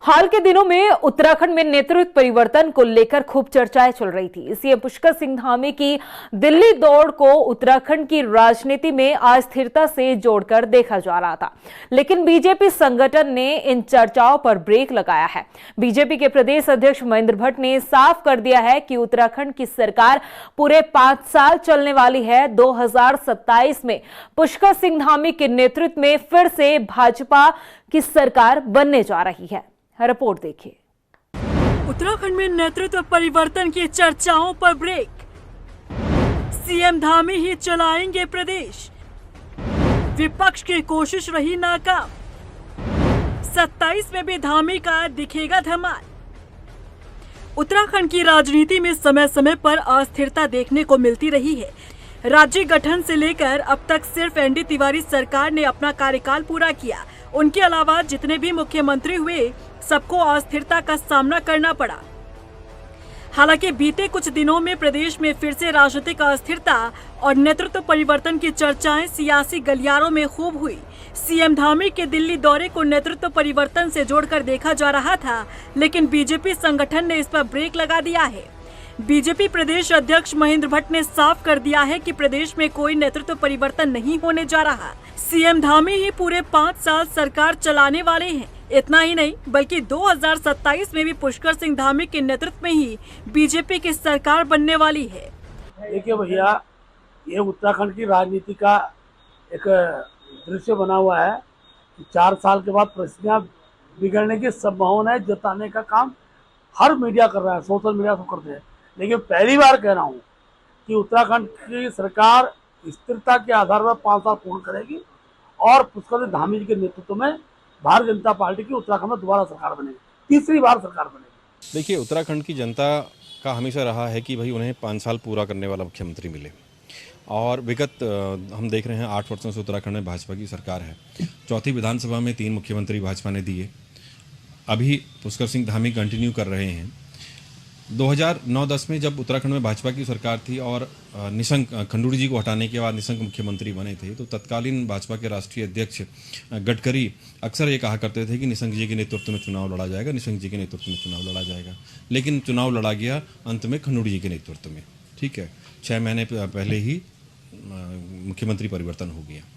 हाल के दिनों में उत्तराखंड में नेतृत्व परिवर्तन को लेकर खूब चर्चाएं चल रही थी। सीएम पुष्कर सिंह धामी की दिल्ली दौड़ को उत्तराखंड की राजनीति में अस्थिरता से जोड़कर देखा जा रहा था, लेकिन बीजेपी संगठन ने इन चर्चाओं पर ब्रेक लगाया है। बीजेपी के प्रदेश अध्यक्ष महेंद्र भट्ट ने साफ कर दिया है कि उत्तराखंड की सरकार पूरे 5 साल चलने वाली है। 2027 में पुष्कर सिंह धामी के नेतृत्व में फिर से भाजपा की सरकार बनने जा रही है। रिपोर्ट देखिए। उत्तराखंड में नेतृत्व परिवर्तन की चर्चाओं पर ब्रेक। सीएम धामी ही चलाएंगे प्रदेश, विपक्ष की कोशिश रही नाकाम। 27 में भी धामी का दिखेगा धमाल। उत्तराखंड की राजनीति में समय समय पर अस्थिरता देखने को मिलती रही है। राज्य गठन से लेकर अब तक सिर्फ एनडी तिवारी सरकार ने अपना कार्यकाल पूरा किया। उनके अलावा जितने भी मुख्यमंत्री हुए, सबको अस्थिरता का सामना करना पड़ा। हालांकि बीते कुछ दिनों में प्रदेश में फिर से राजनीतिक अस्थिरता और नेतृत्व परिवर्तन की चर्चाएं सियासी गलियारों में खूब हुई। सीएम धामी के दिल्ली दौरे को नेतृत्व परिवर्तन से जोड़कर देखा जा रहा था, लेकिन बीजेपी संगठन ने इस पर ब्रेक लगा दिया है। बीजेपी प्रदेश अध्यक्ष महेंद्र भट्ट ने साफ कर दिया है कि प्रदेश में कोई नेतृत्व परिवर्तन नहीं होने जा रहा। सीएम धामी ही पूरे 5 साल सरकार चलाने वाले हैं। इतना ही नहीं, बल्कि 2027 में भी पुष्कर सिंह धामी के नेतृत्व में ही बीजेपी की सरकार बनने वाली है। देखिए भैया, ये उत्तराखंड की राजनीति का एक दृश्य बना हुआ है कि 4 साल के बाद परिस्थितियां बिगड़ने की संभावना जताने का काम हर मीडिया कर रहा है, सोशल मीडिया सब करते हैं। लेकिन पहली बार कह रहा हूँ कि उत्तराखंड की सरकार स्थिरता के आधार पर 5 साल पूर्ण करेगी और पुष्कर सिंह धामी जी के नेतृत्व में भारतीय जनता पार्टी की उत्तराखंड में दोबारा सरकार बनेगी, तीसरी बार सरकार बनेगी। देखिए, उत्तराखंड की जनता का हमेशा रहा है कि भाई उन्हें 5 साल पूरा करने वाला मुख्यमंत्री मिले, और विगत हम देख रहे हैं 8 वर्षों से उत्तराखंड में भाजपा की सरकार है। चौथी विधानसभा में 3 मुख्यमंत्री भाजपा ने दिए। अभी पुष्कर सिंह धामी कंटिन्यू कर रहे हैं। 2009-10 में जब उत्तराखंड में भाजपा की सरकार थी और निशंक खंडूड़ी जी को हटाने के बाद निशंक मुख्यमंत्री बने थे, तो तत्कालीन भाजपा के राष्ट्रीय अध्यक्ष गडकरी अक्सर ये कहा करते थे कि निशंक जी के नेतृत्व में चुनाव लड़ा जाएगा, निशंक जी के नेतृत्व में चुनाव लड़ा जाएगा। लेकिन चुनाव लड़ा गया अंत में खंडूड़ी जी के नेतृत्व में। ठीक है, 6 महीने पहले ही मुख्यमंत्री परिवर्तन हो गया।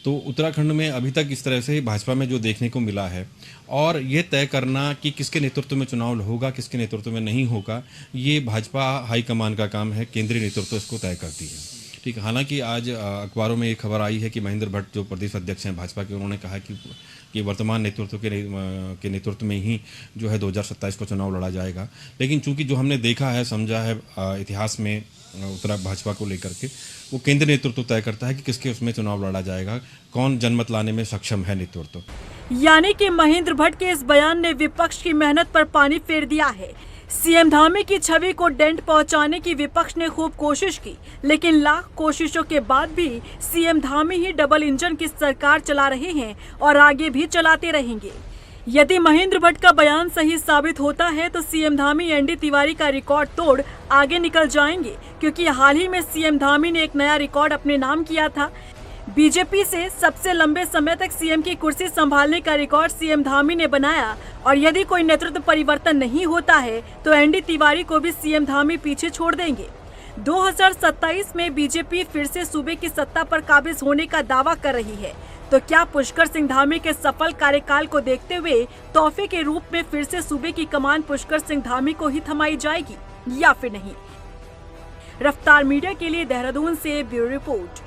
तो उत्तराखंड में अभी तक इस तरह से भाजपा में जो देखने को मिला है, और ये तय करना कि किसके नेतृत्व में चुनाव होगा, किसके नेतृत्व में नहीं होगा, ये भाजपा हाईकमान का काम है। केंद्रीय नेतृत्व इसको तय करती है। ठीक है, हालांकि आज अखबारों में एक खबर आई है कि महेंद्र भट्ट जो प्रदेश अध्यक्ष हैं भाजपा के, उन्होंने कहा कि वर्तमान नेतृत्व के नेतृत्व में ही जो है 2027 को चुनाव लड़ा जाएगा। लेकिन चूंकि जो हमने देखा है, समझा है इतिहास में उत्तरा भाजपा को लेकर के, वो केंद्रीय नेतृत्व तय करता है कि किसके उसमें चुनाव लड़ा जाएगा, कौन जनमत लाने में सक्षम है नेतृत्व। यानी कि महेंद्र भट्ट के इस बयान ने विपक्ष की मेहनत पर पानी फेर दिया है। सीएम धामी की छवि को डेंट पहुंचाने की विपक्ष ने खूब कोशिश की, लेकिन लाख कोशिशों के बाद भी सीएम धामी ही डबल इंजन की सरकार चला रहे हैं और आगे भी चलाते रहेंगे। यदि महेंद्र भट्ट का बयान सही साबित होता है तो सीएम धामी एनडी तिवारी का रिकॉर्ड तोड़ आगे निकल जाएंगे, क्योंकि हाल ही में सीएम धामी ने एक नया रिकॉर्ड अपने नाम किया था। बीजेपी से सबसे लंबे समय तक सीएम की कुर्सी संभालने का रिकॉर्ड सीएम धामी ने बनाया, और यदि कोई नेतृत्व परिवर्तन नहीं होता है तो एनडी तिवारी को भी सीएम धामी पीछे छोड़ देंगे। 2027 में बीजेपी फिर से सूबे की सत्ता पर काबिज होने का दावा कर रही है। तो क्या पुष्कर सिंह धामी के सफल कार्यकाल को देखते हुए तोहफे के रूप में फिर से सूबे की कमान पुष्कर सिंह धामी को ही थमाई जाएगी या फिर नहीं? रफ्तार मीडिया के लिए देहरादून से ब्यूरो रिपोर्ट।